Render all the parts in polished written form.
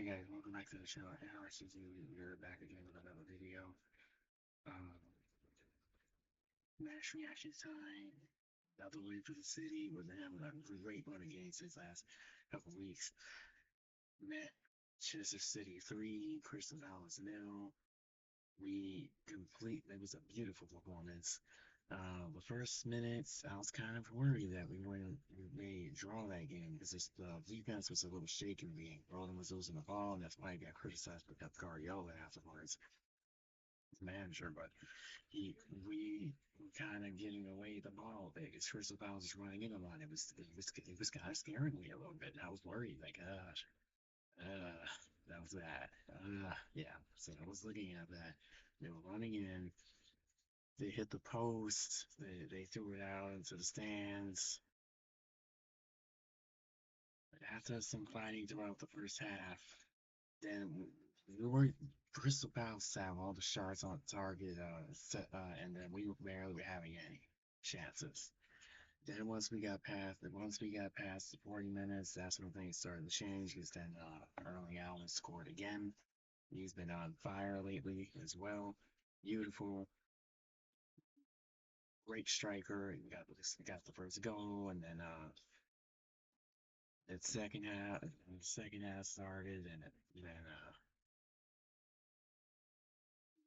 Hi guys, welcome back to the channel. We're back again with another video. Um, Match reaction time. Another win for the city. We've been having a great run of games these last couple weeks. Manchester City 3, Crystal Palace 0. It was a beautiful performance. The first minutes, I was kind of worried that we may draw that game because the defense was a little shaky in the game. Roland was losing the ball, and that's why he got criticized by Pep Guardiola afterwards, the manager. But we were kind of getting away the ball because Crystal Palace was running in a lot. It was kind of scaring me a little bit. I was worried, like, uh, that was that. Yeah. So I was looking at that. They were running in. They hit the post. They threw it out into the stands. After some fighting throughout the first half, then we were Crystal Palace have all the shots on target, and then we barely were having any chances. Then once we got past the 40 minutes, that's when things started to change. Because then Erling Haaland scored again. He's been on fire lately as well. Beautiful, great striker. Got the first goal, and then the second half started, and then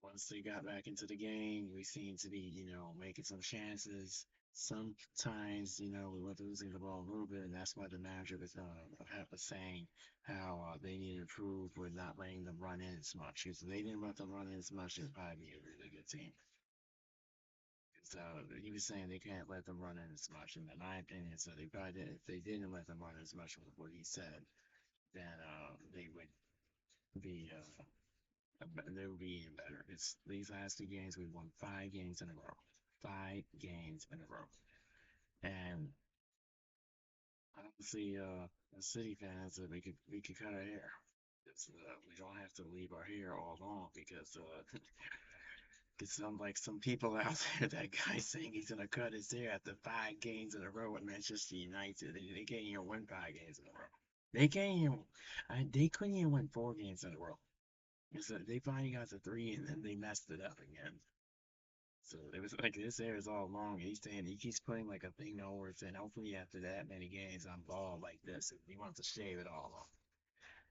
once they got back into the game, we seemed to be, making some chances. Sometimes, we were losing the ball a little bit, and that's why the manager was saying how they need to improve with not letting them run in as much. Because if they didn't let them run in as much, it'd probably be a really good team. So he was saying they can't let them run in as much, and in my opinion, so they probably did, if they didn't let them run as much with what he said, then they would be they would be even better. It's these last two games we won 5 games in a row, 5 games in a row, and honestly, as City fans, we could cut our hair. We don't have to leave our hair all long because cause some people out there, that guy saying he's gonna cut his hair after 5 games in a row with Manchester United. They can't even win 5 games in a row. They can't even. They couldn't even win 4 games in a row. So they finally got to 3, and then they messed it up again. So it was like this hair is all long. He's saying he keeps putting like a thing over it, and hopefully after that many games I'm bald like this. He wants to shave it all off.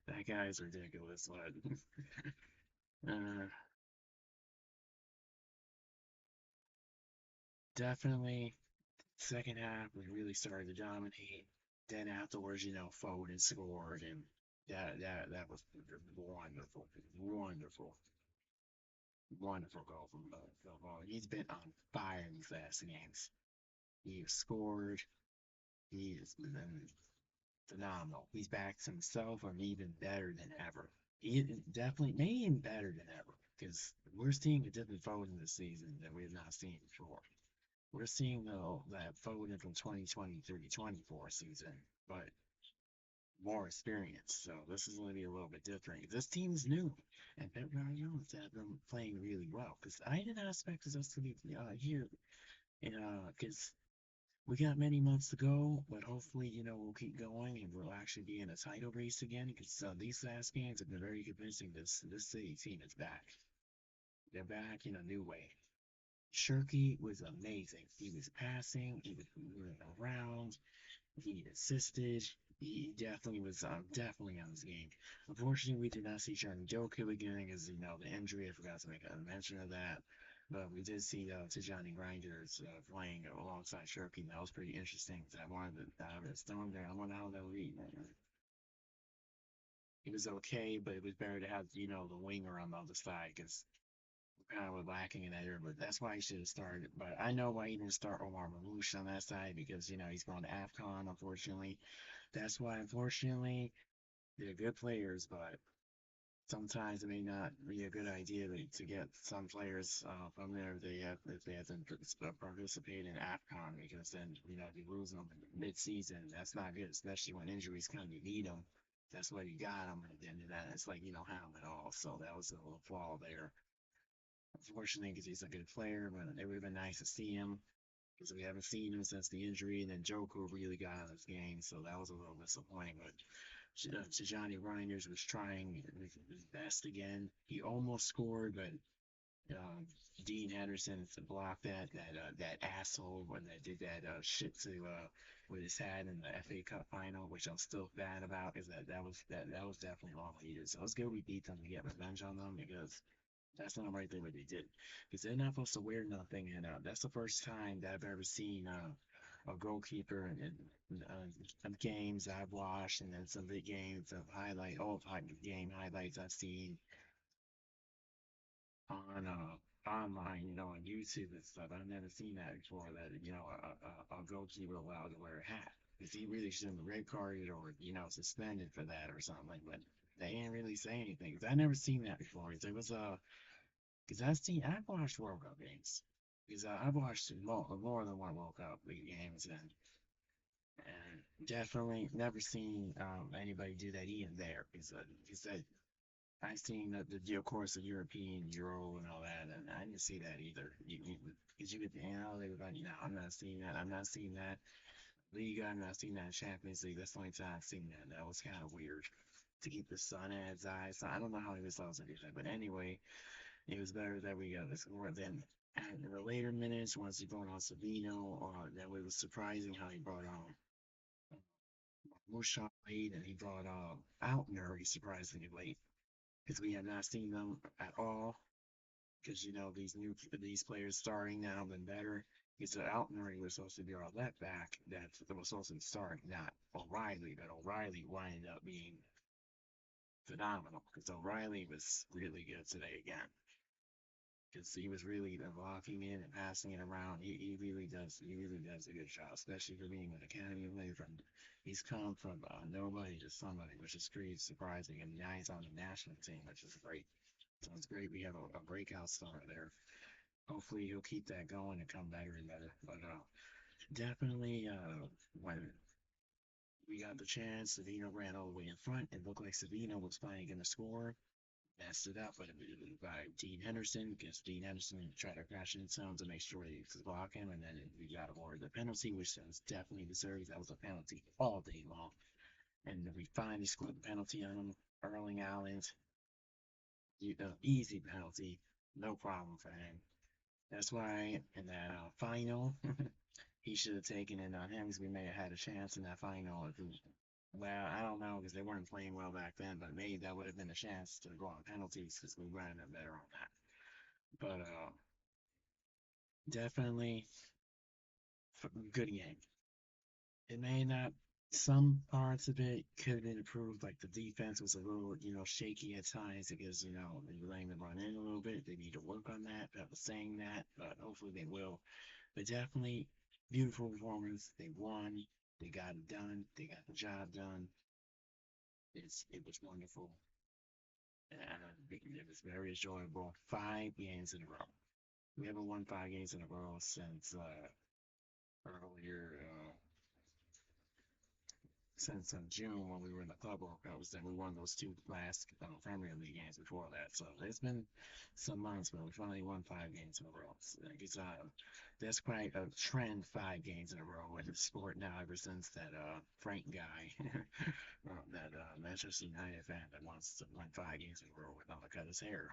That guy is ridiculous. But uh, definitely second half we really started to dominate. Then afterwards, Foden scored, and that was wonderful, wonderful, wonderful goal from Phil Foden. He's been on fire in these last games. He scored. He has been phenomenal. He's back to himself, or even better than ever. He definitely, maybe even better than ever, because we're seeing a different Foden this season that we have not seen before. We're seeing that Foden from 2020 through the 24 season, but more experience. So this is going to be a little bit different. This team is new, and Pep Guardiola's had them playing really well. Because I did not expect us to be here, because we got many months to go, but hopefully, we'll keep going and we'll actually be in a title race again. Because these last games have been very convincing. This City team is back. They're back in a new way. Cherki was amazing. He was passing. He was moving around. He assisted. He definitely was definitely on his game. Unfortunately, we did not see Doku again because the injury. I forgot to make a mention of that. But we did see Tijani Grinders playing alongside Cherki. That was pretty interesting. I wanted to have it thrown there. I wonder how that would be. It was okay, but it was better to have the winger on the other side because kind of lacking in that area, but that's why he should have started. But I know why he didn't start Omar Marmoush on that side because he's going to AFCON. Unfortunately, that's why. Unfortunately, they're good players, but sometimes it may not be a good idea to get some players from there if they have to participate in AFCON because then if you lose them mid-season, that's not good, especially when injuries come. You need them. That's why you got them, and then it's like you don't have them at all. So that was a little flaw there. Unfortunately, because he's a good player, but it would have been nice to see him because we haven't seen him since the injury. And then Joku really got out of this game, so that was a little disappointing. But Johnny Reinders was trying his best again. He almost scored, but um, Dean Henderson blocked that asshole when they did that shit to with his hat in the FA Cup final, which I'm still bad about because that was definitely long needed. So it's good we beat them to get revenge on them because that's not the right thing what they did because they're not supposed to wear nothing, and that's the first time that I've ever seen a goalkeeper in games I've watched, and then some big games of game highlights I've seen on online, on YouTube and stuff. I've never seen that before. That a goalkeeper allowed to wear a hat because he really shouldn't be red carded or suspended for that or something. But they didn't really say anything. 'Cause I never seen that before. 'Cause it was because I've watched World Cup games. Because I've watched more than one World Cup games and definitely never seen anybody do that even there. Because that I've seen of course, the European Euro and all that, and I didn't see that either. Because you could, they were like, no, I'm not seeing that. I'm not seeing that. Liga, I'm not seeing that. Champions League, that's the only time I've seen that. That was kind of weird to keep the sun at his eyes. So I don't know how he was supposed to do that. But anyway, it was better that we got the score. Then in the later minutes, once he brought on Savino, that it was surprising how he brought on Marmoush late, and he brought out Nuri surprisingly late because we have not seen them at all. Because these players starting now been better. Because Altonry was supposed to be our left back that was supposed to be starting, not O'Reilly, but O'Reilly wound up being phenomenal because O'Reilly was really good today again. Because he was really blocking it and passing it around. He really does. He really does a good job, especially for being an academy player. He's come from nobody to somebody, which is pretty surprising. And now he's on the national team, which is great. So it's great. We have a breakout star there. Hopefully he'll keep that going and come better and better. But definitely, when we got the chance, Savino ran all the way in front. It looked like Savino was finally going to score. Messed it up by Dean Henderson because Dean Henderson tried to crash into him to make sure he could block him, and then we got awarded the penalty, which was definitely deserved. That was a penalty all day long. And we finally scored the penalty on him. Erling Haaland, easy penalty, no problem for him. That's why in that final, he should have taken it on him because we may have had a chance in that final. Well, I don't know because they weren't playing well back then, but maybe that would have been a chance to go on penalties because we ran it better on that. But definitely good game. It may not. Some parts of it could have been improved, like the defense was a little, shaky at times because, they were letting them run in a little bit. They need to work on that. I was saying that, but hopefully they will. But definitely beautiful performance. They won. They got it done. They got the job done. It was wonderful. And it was very enjoyable. 5 games in a row. We haven't won 5 games in a row since earlier since June when we were in the Club World Cup. Then we won those two last Premier League games before that. So it's been some months, but we finally won 5 games in a row. So that's quite a trend. 5 games in a row in the sport now ever since that Frank guy, that Manchester United fan that wants to win 5 games in a row without to cut his hair.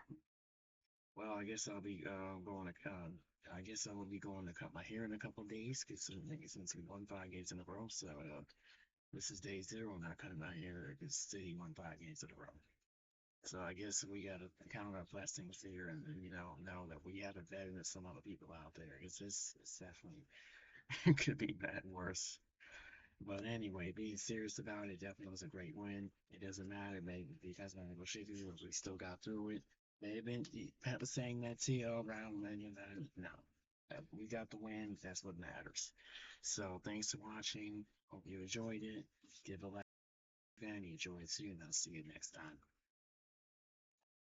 Well, I guess I'll be going to. I guess I will be going to cut my hair in a couple of days because since we won 5 games in a row, so this is day 0. I'm not cutting my hair because City won 5 games in a row. So I guess we got to count our blessings here and know that we have it better than some other people out there. It's definitely could be bad worse. But anyway, being serious about it definitely was a great win. It doesn't matter, maybe because of negotiations, we still got through it. Maybe Pep was saying that to you around then, no. We got the win. That's what matters. So thanks for watching. Hope you enjoyed it. Give a like if you enjoyed it too, and I'll see you next time.